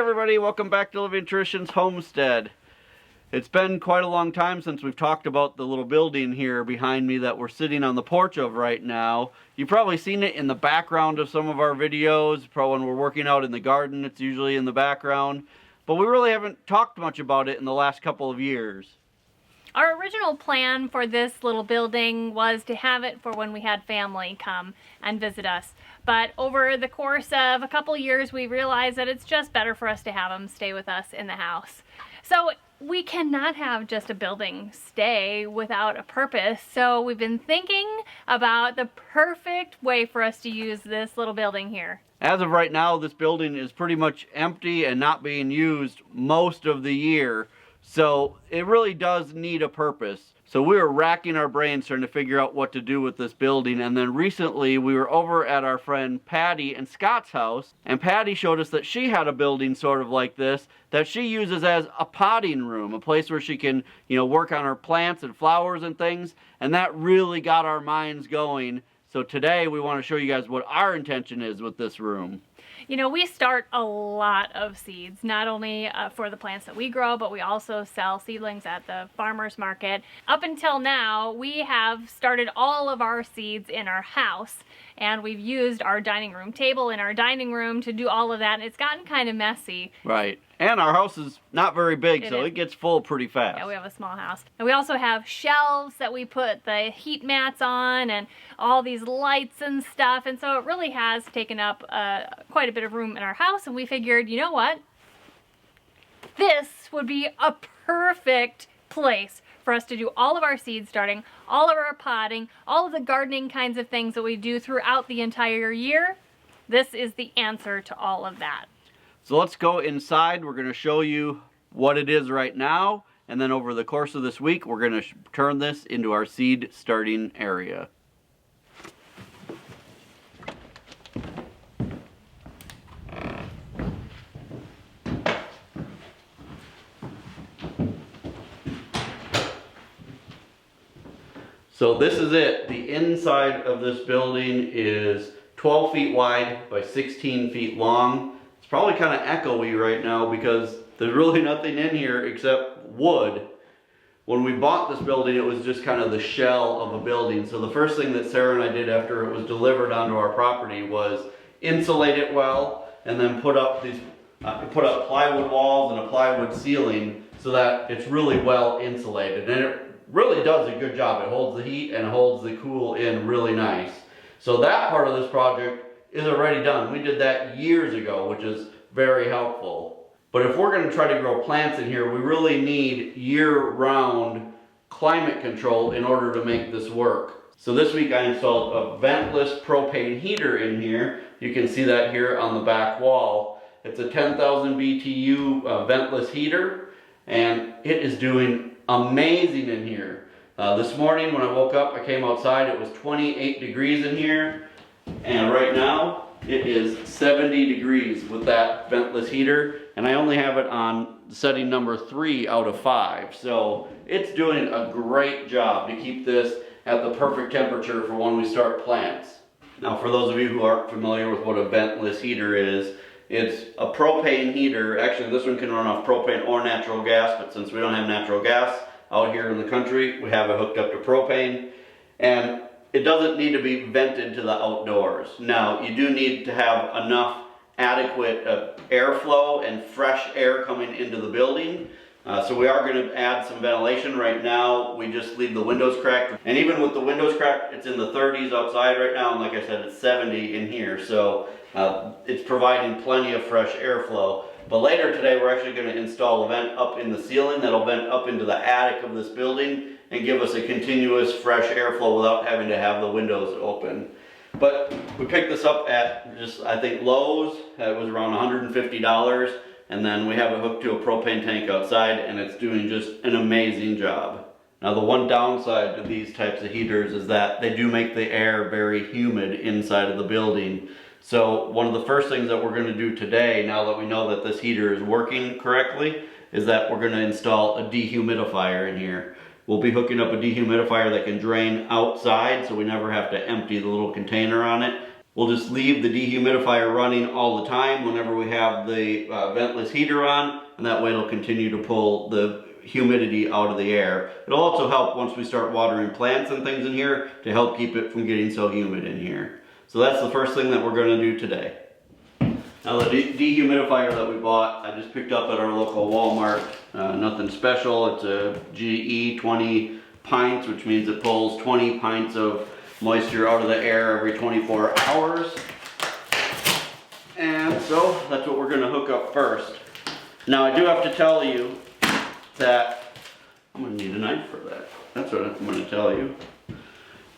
everybody, welcome back to Living Traditions Homestead. It's been quite a long time since we've talked about the little building here behind me that we're sitting on the porch of right now. You've probably seen it in the background of some of our videos. Probably when we're working out in the garden, it's usually in the background. But we really haven't talked much about it in the last couple of years. Our original plan for this little building was to have it for when we had family come and visit us. But over the course of a couple years, we realized that it's just better for us to have them stay with us in the house. So we cannot have just a building stay without a purpose. So we've been thinking about the perfect way for us to use this little building here. As of right now, this building is pretty much empty and not being used most of the year. So it really does need a purpose. So we were racking our brains trying to figure out what to do with this building. And then recently we were over at our friend Patty and Scott's house. And Patty showed us that she had a building sort of like this that she uses as a potting room. A place where she can, work on her plants and flowers and things. And that really got our minds going. So today we want to show you guys what our intention is with this room. We start a lot of seeds, not only for the plants that we grow, but we also sell seedlings at the farmer's market. Up until now, we have started all of our seeds in our house, and we've used our dining room table in our dining room to do all of that, and it's gotten kind of messy. Right. And our house is not very big, so it gets full pretty fast. Yeah, we have a small house. And we also have shelves that we put the heat mats on and all these lights and stuff. And so it really has taken up quite a bit of room in our house. And we figured, you know what? This would be a perfect place for us to do all of our seed starting, all of our potting, all of the gardening kinds of things that we do throughout the entire year. This is the answer to all of that. So let's go inside. We're going to show you what it is right now, and then over the course of this week we're going to turn this into our seed starting area. So this is it. The inside of this building is 12 feet wide by 16 feet long. It's probably kind of echoey right now because there's really nothing in here except wood. When we bought this building, it was just kind of the shell of a building. So the first thing that Sarah and I did after it was delivered onto our property was insulate it well, and then put up plywood walls and a plywood ceiling so that it's really well insulated. And it really does a good job. It holds the heat and holds the cool in really nice. So that part of this project is already done. We did that years ago, which is very helpful. But if we're going to try to grow plants in here, we really need year-round climate control in order to make this work. So this week I installed a ventless propane heater in here. You can see that here on the back wall. It's a 10,000 BTU ventless heater, and it is doing amazing in here. This morning when I woke up, I came outside, it was 28 degrees in here. And right now, it is 70 degrees with that ventless heater, and I only have it on setting number 3 out of 5. So it's doing a great job to keep this at the perfect temperature for when we start plants. Now, for those of you who aren't familiar with what a ventless heater is, it's a propane heater. Actually, this one can run off propane or natural gas, but since we don't have natural gas out here in the country, we have it hooked up to propane. And it doesn't need to be vented to the outdoors. Now, you do need to have enough adequate airflow and fresh air coming into the building. So we are going to add some ventilation. Right now, we just leave the windows cracked. And even with the windows cracked, it's in the 30s outside right now. And like I said, it's 70 in here. So it's providing plenty of fresh airflow. But later today, we're actually going to install a vent up in the ceiling that'll vent up into the attic of this building and give us a continuous fresh airflow without having to have the windows open. But we picked this up at I think Lowe's. It was around $150, and then we have it hooked to a propane tank outside, and it's doing just an amazing job. Now, the one downside to these types of heaters is that they do make the air very humid inside of the building. So one of the first things that we're going to do today, now that we know that this heater is working correctly, is that we're going to install a dehumidifier in here. We'll be hooking up a dehumidifier that can drain outside, so we never have to empty the little container on it. We'll just leave the dehumidifier running all the time whenever we have the ventless heater on, and that way it'll continue to pull the humidity out of the air. It'll also help once we start watering plants and things in here to help keep it from getting so humid in here. So that's the first thing that we're going to do today. Now the dehumidifier that we bought, I just picked up at our local Walmart. Nothing special. It's a GE 20 pints, which means it pulls 20 pints of moisture out of the air every 24 hours. And so that's what we're going to hook up first. Now I do have to tell you that I'm going to need a knife for that. That's what I'm going to tell you.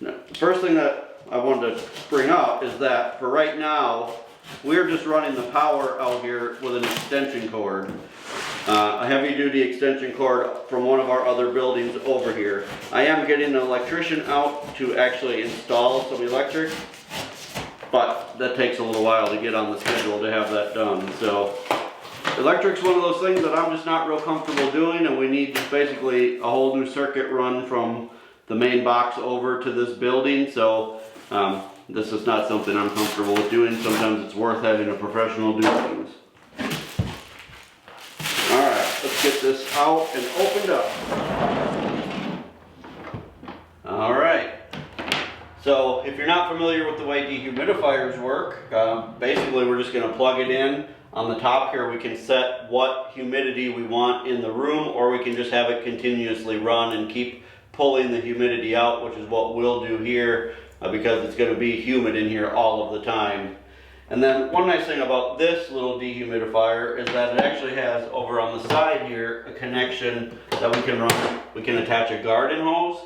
Now, the first thing that I wanted to bring up is that for right now, we're just running the power out here with an extension cord. A heavy duty extension cord from one of our other buildings over here. I am getting an electrician out to actually install some electric, but that takes a little while to get on the schedule to have that done. So electric's one of those things that I'm just not real comfortable doing, and we need just basically a whole new circuit run from the main box over to this building. So this is not something I'm comfortable with doing. Sometimes it's worth having a professional do things. Alright, let's get this out and opened up. Alright, so if you're not familiar with the way dehumidifiers work, basically we're just going to plug it in. On the top here we can set what humidity we want in the room, or we can just have it continuously run and keep pulling the humidity out, which is what we'll do here. Because it's going to be humid in here all of the time. And then one nice thing about this little dehumidifier is that it actually has over on the side here a connection that we can run. We can attach a garden hose,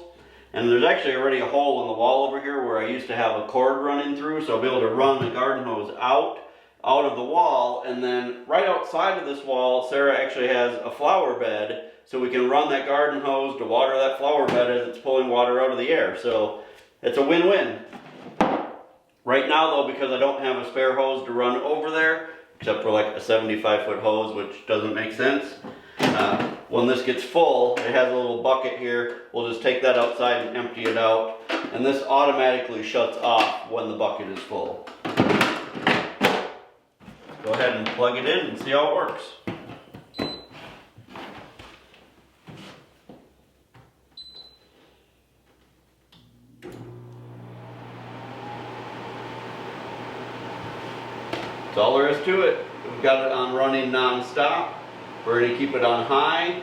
and there's actually already a hole in the wall over here where I used to have a cord running through, so I'll be able to run the garden hose out of the wall. And then right outside of this wall, Sarah actually has a flower bed, so we can run that garden hose to water that flower bed as it's pulling water out of the air. So it's a win-win. Right now though, because I don't have a spare hose to run over there, except for like a 75-foot hose, which doesn't make sense. When this gets full, it has a little bucket here. We'll just take that outside and empty it out. And this automatically shuts off when the bucket is full. Go ahead and plug it in and see how it works. That's all there is to it. We've got it on running non-stop. We're going to keep it on high,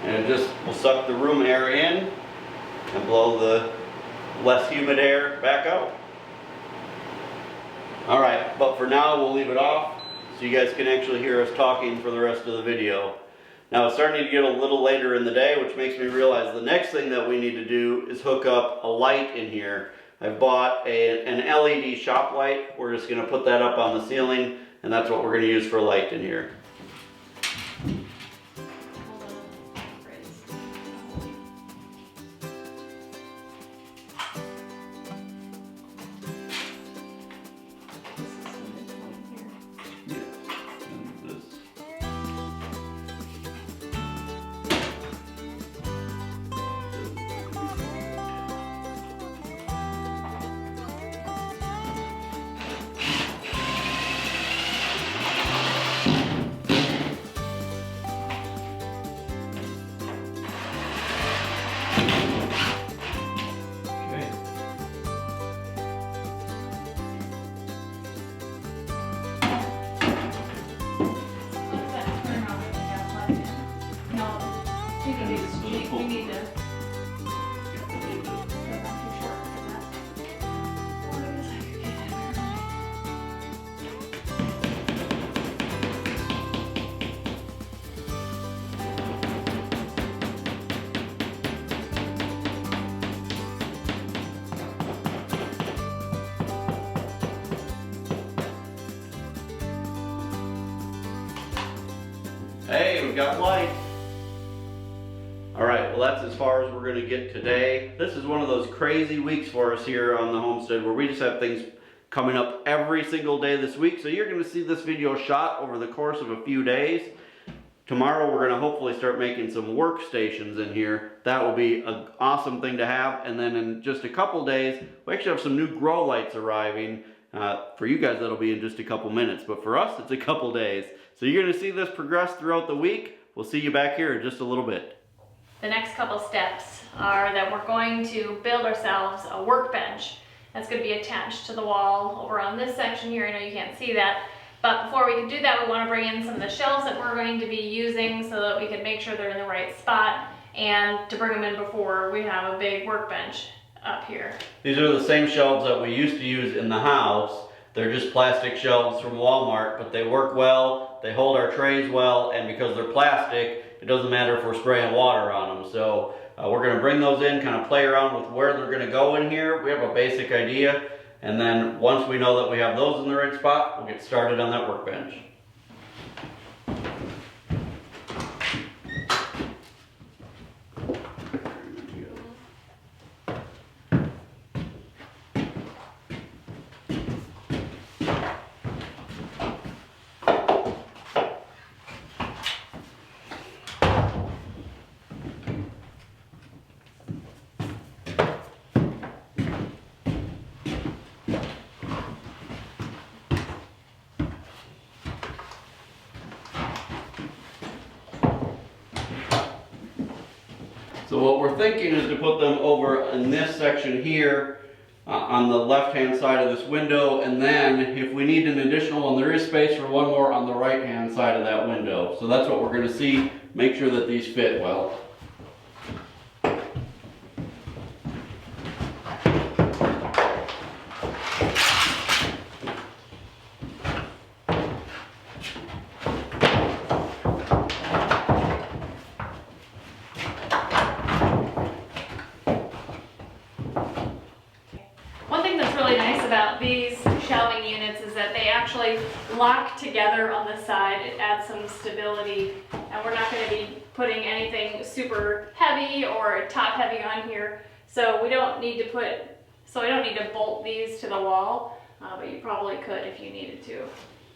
and it just will suck the room air in and blow the less humid air back out. Alright, but for now we'll leave it off so you guys can actually hear us talking for the rest of the video. Now it's starting to get a little later in the day, which makes me realize the next thing that we need to do is hook up a light in here. I've bought an LED shop light. We're just going to put that up on the ceiling, and that's what we're going to use for a light in here. Hey, we've got light. Alright, well that's as far as we're going to get today. This is one of those crazy weeks for us here on the homestead where we just have things coming up every single day this week. So you're going to see this video shot over the course of a few days. Tomorrow we're going to hopefully start making some workstations in here. That will be an awesome thing to have. And then in just a couple days, we actually have some new grow lights arriving. For you guys, that'll be in just a couple minutes, but for us, it's a couple days. So you're gonna see this progress throughout the week. We'll see you back here in just a little bit. The next couple steps are that we're going to build ourselves a workbench that's going to be attached to the wall over on this section here. I know you can't see that, but before we can do that, we want to bring in some of the shelves that we're going to be using so that we can make sure they're in the right spot and to bring them in before we have a big workbench up here. These are the same shelves that we used to use in the house. They're just plastic shelves from Walmart, but they work well, they hold our trays well, and because they're plastic, it doesn't matter if we're spraying water on them. So we're going to bring those in, kind of play around with where they're going to go in here. We have a basic idea, and then once we know that we have those in the right spot, we'll get started on that workbench. So what we're thinking is to put them over in this section here on the left-hand side of this window, and then if we need an additional one, there is space for one more on the right-hand side of that window. So that's what we're going to see, make sure that these fit well. About these shelving units is that they actually lock together on the side. It adds some stability, and we're not going to be putting anything super heavy or top heavy on here, so we don't need to bolt these to the wall, but you probably could if you needed to.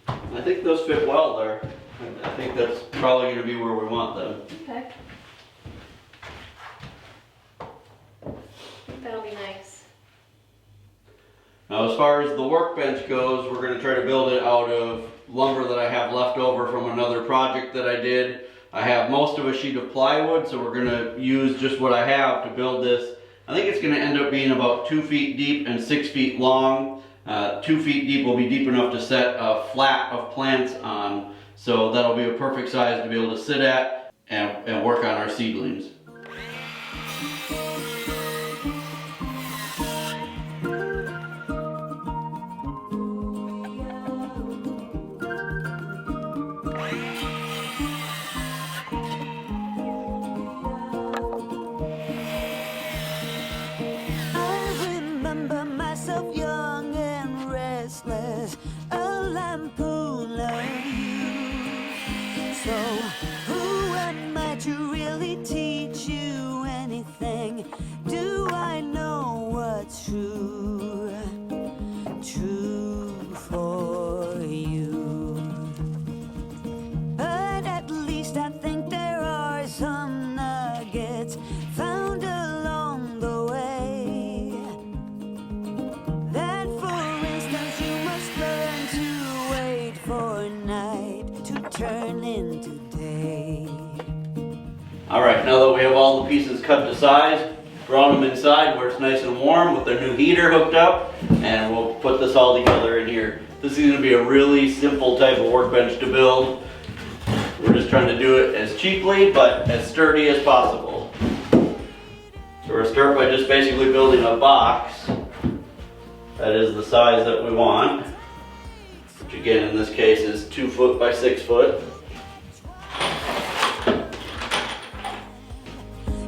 I think those fit well there. I think that's probably going to be where we want them. Okay. I think that'll be nice. Now, as far as the workbench goes, we're going to try to build it out of lumber that I have left over from another project that I did. I have most of a sheet of plywood, so we're going to use just what I have to build this. I think it's going to end up being about 2 feet deep and 6 feet long. 2 feet deep will be deep enough to set a flat of plants on, so that'll be a perfect size to be able to sit at and work on our seedlings. Young and restless, a lampoon of you. So who am I to really teach you anything? Do I know what's true? True for you. But at least I think there are some nuggets found along the way. Turn into day. Alright, now that we have all the pieces cut to size, brought them inside where it's nice and warm with their new heater hooked up, and we'll put this all together in here. This is going to be a really simple type of workbench to build. We're just trying to do it as cheaply but as sturdy as possible. So we're going to start by just basically building a box that is the size that we want. Which again in this case is 2 foot by 6 foot.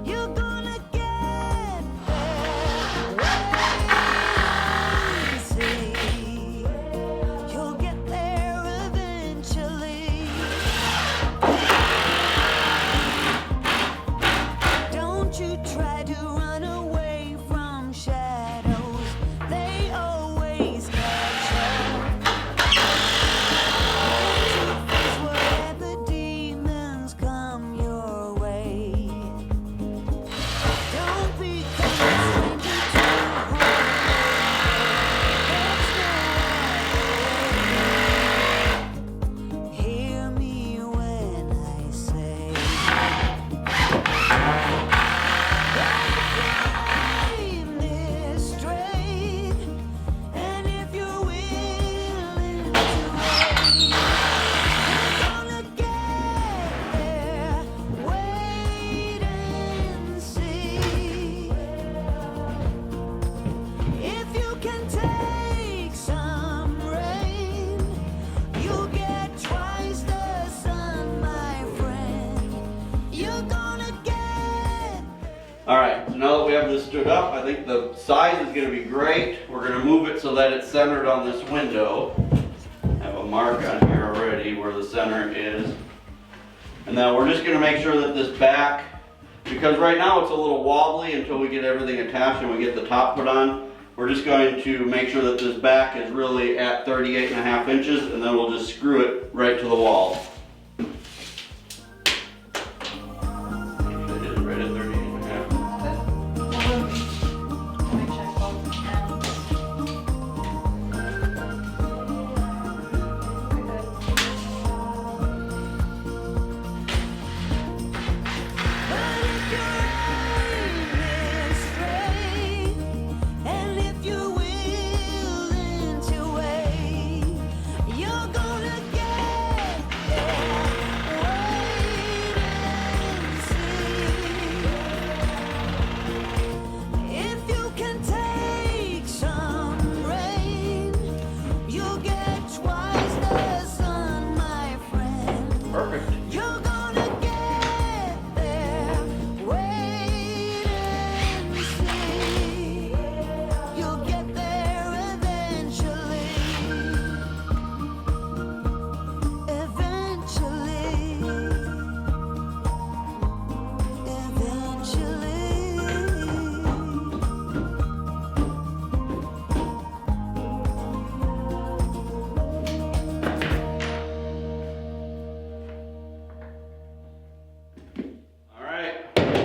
You're gonna get there easy. You'll get there eventually. Don't you try to run away from shadows. They always catch you. Face whatever So now that we have this stood up, I think the size is going to be great. We're going to move it so that it's centered on this window. I have a mark on here already where the center is. And then we're just going to make sure that this back, because right now it's a little wobbly until we get everything attached and we get the top put on. We're just going to make sure that this back is really at 38.5 inches, and then we'll just screw it right to the wall. It is right at 38.5.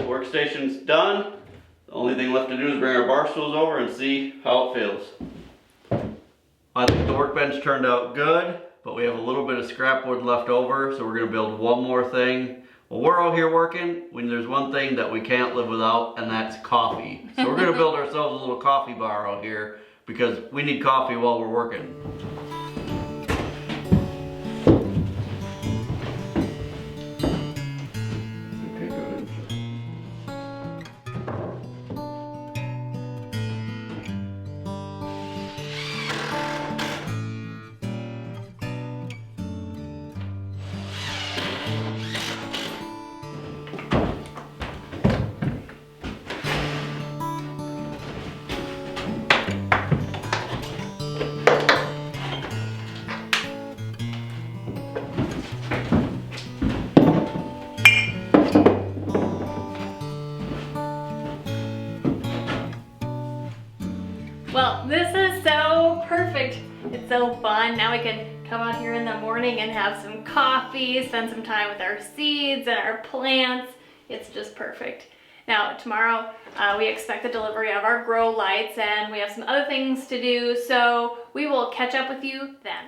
Workstation's done. The only thing left to do is bring our bar stools over and see how it feels. I think the workbench turned out good, but we have a little bit of scrap wood left over, so we're going to build one more thing. While we're out here working, there's one thing that we can't live without, and that's coffee. So we're going to build ourselves a little coffee bar out here because we need coffee while we're working. Well, this is so perfect. It's so fun. Now we can come out here in the morning and have some coffee, spend some time with our seeds and our plants. It's just perfect. Now, tomorrow we expect the delivery of our grow lights, and we have some other things to do, so we will catch up with you then.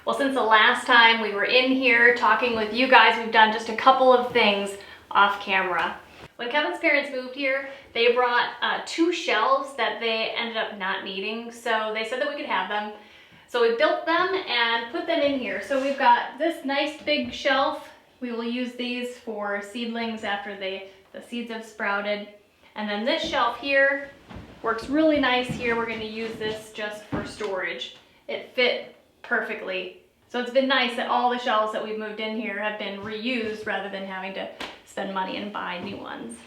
Well, since the last time we were in here talking with you guys, we've done just a couple of things off camera. When Kevin's parents moved here, they brought 2 shelves that they ended up not needing, so they said that we could have them. So we built them and put them in here. So we've got this nice big shelf. We will use these for seedlings after the seeds have sprouted. And then this shelf here works really nice here. We're going to use this just for storage. It fit perfectly. So it's been nice that all the shelves that we've moved in here have been reused rather than having to spend money and buy new ones.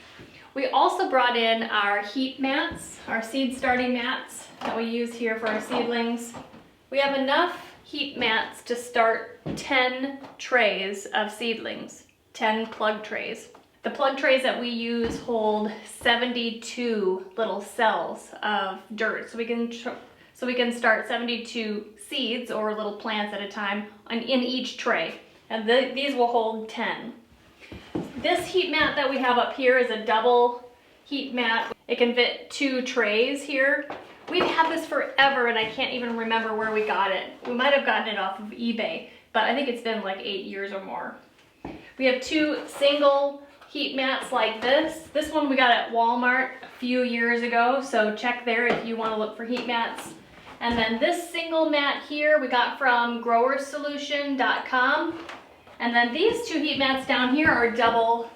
We also brought in our heat mats, our seed starting mats that we use here for our seedlings. We have enough heat mats to start 10 trays of seedlings, 10 plug trays. The plug trays that we use hold 72 little cells of dirt, so we can start 72 seeds or little plants at a time in each tray, and these will hold 10. This heat mat that we have up here is a double heat mat. It can fit 2 trays here. We've had this forever and I can't even remember where we got it. We might have gotten it off of eBay, but I think it's been like 8 years or more. We have 2 single heat mats like this. This one we got at Walmart a few years ago, so check there if you want to look for heat mats. And then this single mat here we got from growersolution.com. And then these 2 heat mats down here are double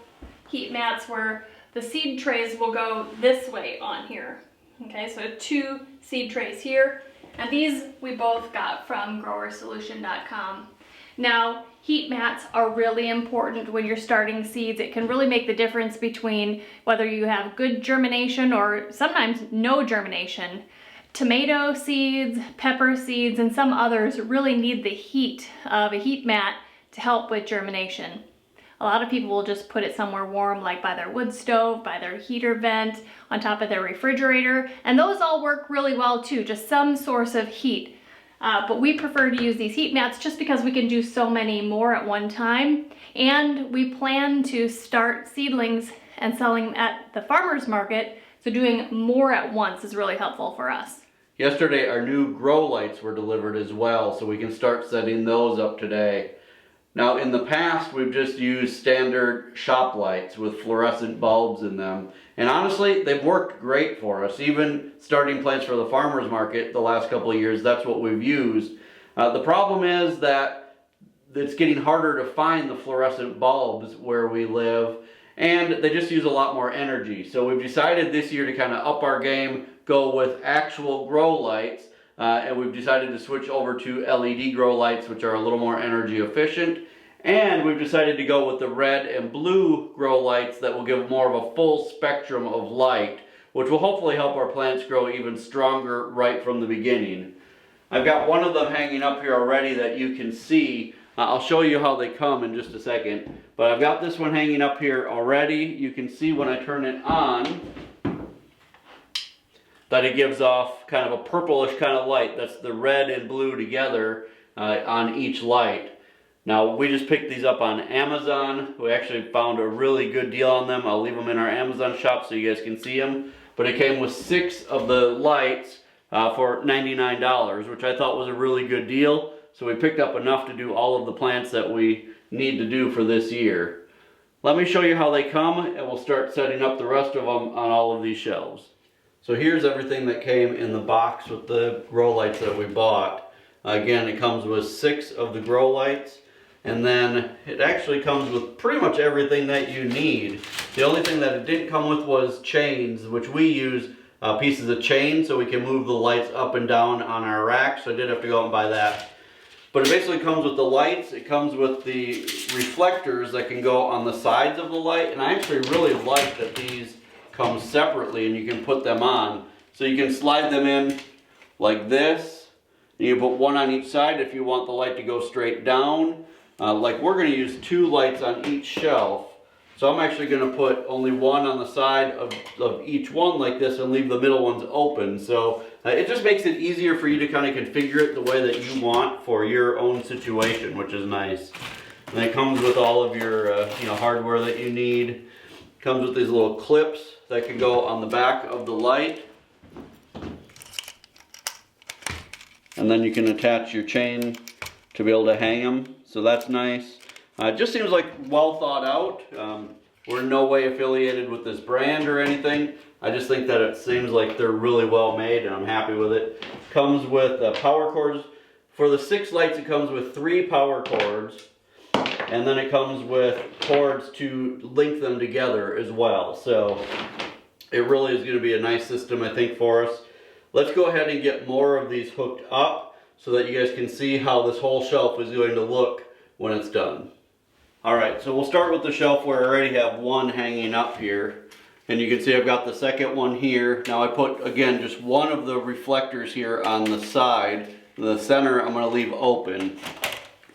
heat mats where the seed trays will go this way on here. Okay, so 2 seed trays here. And these we both got from growersolution.com. Now, heat mats are really important when you're starting seeds. It can really make the difference between whether you have good germination or sometimes no germination. Tomato seeds, pepper seeds, and some others really need the heat of a heat mat to help with germination. A lot of people will just put it somewhere warm, like by their wood stove, by their heater vent, on top of their refrigerator, and those all work really well too, just some source of heat. But we prefer to use these heat mats just because we can do so many more at one time, and we plan to start seedlings and selling them at the farmer's market, so doing more at once is really helpful for us. Yesterday our new grow lights were delivered as well, so we can start setting those up today. Now in the past we've just used standard shop lights with fluorescent bulbs in them, and honestly they've worked great for us. Even starting plants for the farmer's market the last couple of years, that's what we've used. The problem is that it's getting harder to find the fluorescent bulbs where we live, and they just use a lot more energy. So we've decided this year to kind of up our game, go with actual grow lights, and we've decided to switch over to LED grow lights, which are a little more energy efficient. And we've decided to go with the red and blue grow lights that will give more of a full spectrum of light, which will hopefully help our plants grow even stronger right from the beginning. I've got one of them hanging up here already that you can see. I'll show you how they come in just a second. But I've got this one hanging up here already. You can see when I turn it on that it gives off kind of a purplish kind of light. That's the red and blue together on each light. Now we just picked these up on Amazon. We actually found a really good deal on them. I'll leave them in our Amazon shop so you guys can see them. But it came with 6 of the lights for $99, which I thought was a really good deal. So we picked up enough to do all of the plants that we need to do for this year. Let me show you how they come, and we'll start setting up the rest of them on all of these shelves. So here's everything that came in the box with the grow lights that we bought. Again, it comes with 6 of the grow lights, and then it actually comes with pretty much everything that you need. The only thing that it didn't come with was chains, which we use pieces of chain so we can move the lights up and down on our rack, so I did have to go out and buy that. But it basically comes with the lights, it comes with the reflectors that can go on the sides of the light, and I actually really like that these come separately and you can put them on. So you can slide them in like this, and you put one on each side if you want the light to go straight down. Like we're going to use 2 lights on each shelf, so I'm actually going to put only one on the side of each one like this and leave the middle ones open. So it just makes it easier for you to kind of configure it the way that you want for your own situation, which is nice. And it comes with all of your hardware that you need. Comes with these little clips that can go on the back of the light. And then you can attach your chain to be able to hang them. So that's nice. It just seems like well thought out. We're in no way affiliated with this brand or anything. I just think that it seems like they're really well made and I'm happy with it. Comes with power cords. For the 6 lights it comes with 3 power cords. And then it comes with cords to link them together as well. So it really is going to be a nice system, I think, for us. Let's go ahead and get more of these hooked up so that you guys can see how this whole shelf is going to look when it's done. Alright, so we'll start with the shelf where I already have one hanging up here. And you can see I've got the second one here. Now I put, again, just one of the reflectors here on the side. The center I'm going to leave open.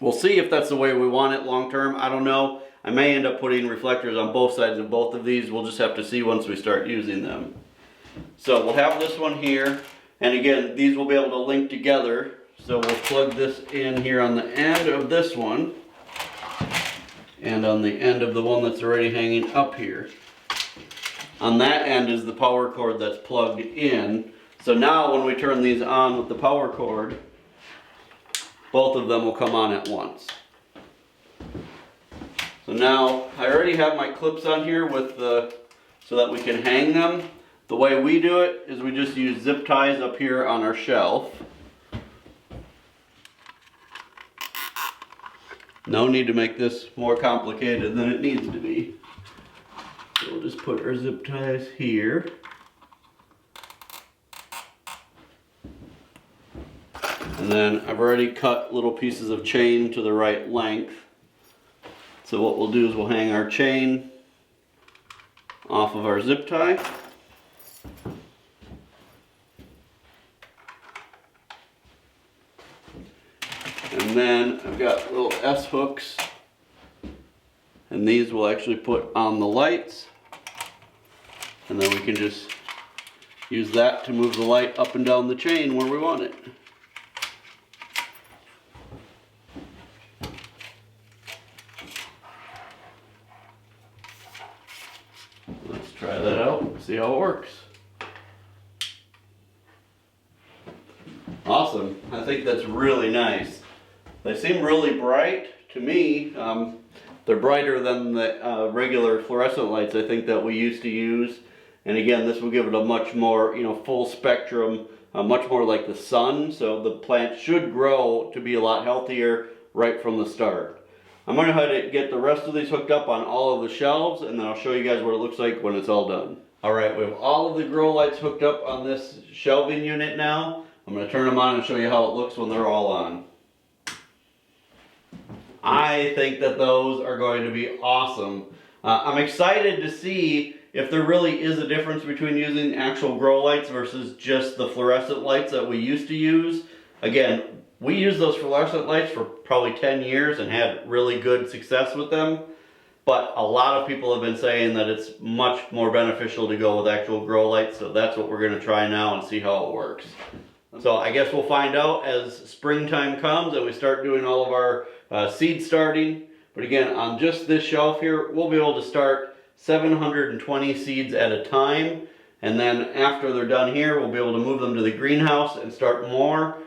We'll see if that's the way we want it long term. I don't know. I may end up putting reflectors on both sides of both of these. We'll just have to see once we start using them. So we'll have this one here. And again, these will be able to link together. So we'll plug this in here on the end of this one. And on the end of the one that's already hanging up here. On that end is the power cord that's plugged in. So now when we turn these on with the power cord, both of them will come on at once. So now I already have my clips on here with so that we can hang them. The way we do it is we just use zip ties up here on our shelf. No need to make this more complicated than it needs to be. So we'll just put our zip ties here. And And then I've already cut little pieces of chain to the right length. So what we'll do is we'll hang our chain off of our zip tie. And then I've got little S hooks, and these we'll actually put on the lights, and then we can just use that to move the light up and down the chain where we want it. Let's try that out, see how it works. Awesome, I think that's really nice. They seem really bright to me. They're brighter than the regular fluorescent lights I think that we used to use. And again, this will give it a much more, full spectrum, much more like the sun. So the plant should grow to be a lot healthier right from the start. I'm going to go ahead and get the rest of these hooked up on all of the shelves, and then I'll show you guys what it looks like when it's all done. All right, we have all of the grow lights hooked up on this shelving unit now. I'm going to turn them on and show you how it looks when they're all on. I think that those are going to be awesome. I'm excited to see if there really is a difference between using actual grow lights versus just the fluorescent lights that we used to use. Again, we used those fluorescent lights for probably 10 years and had really good success with them. But a lot of people have been saying that it's much more beneficial to go with actual grow lights, so that's what we're going to try now and see how it works. So I guess we'll find out as springtime comes and we start doing all of our seed starting. But again, on just this shelf here, we'll be able to start 720 seeds at a time. And then after they're done here, we'll be able to move them to the greenhouse and start more.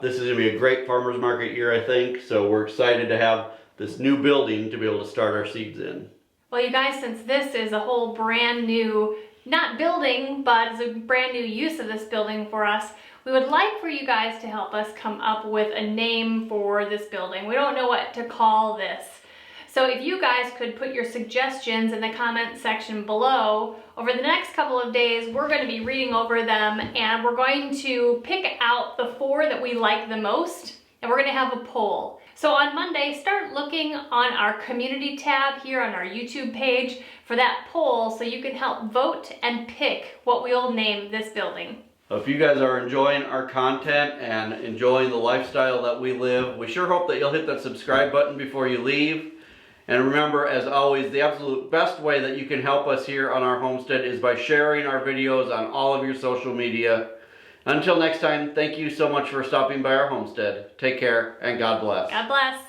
This is going to be a great farmer's market year, I think. So we're excited to have this new building to be able to start our seeds in. Well, you guys, since this is a whole brand new, not building, but it's a brand new use of this building for us, we would like for you guys to help us come up with a name for this building. We don't know what to call this. So if you guys could put your suggestions in the comment section below, over the next couple of days, we're going to be reading over them and we're going to pick out the 4 that we like the most, and we're going to have a poll. So on Monday, start looking on our community tab here on our YouTube page for that poll so you can help vote and pick what we'll name this building. If you guys are enjoying our content and enjoying the lifestyle that we live, we sure hope that you'll hit that subscribe button before you leave. And remember, as always, the absolute best way that you can help us here on our homestead is by sharing our videos on all of your social media. Until next time, thank you so much for stopping by our homestead. Take care and God bless. God bless.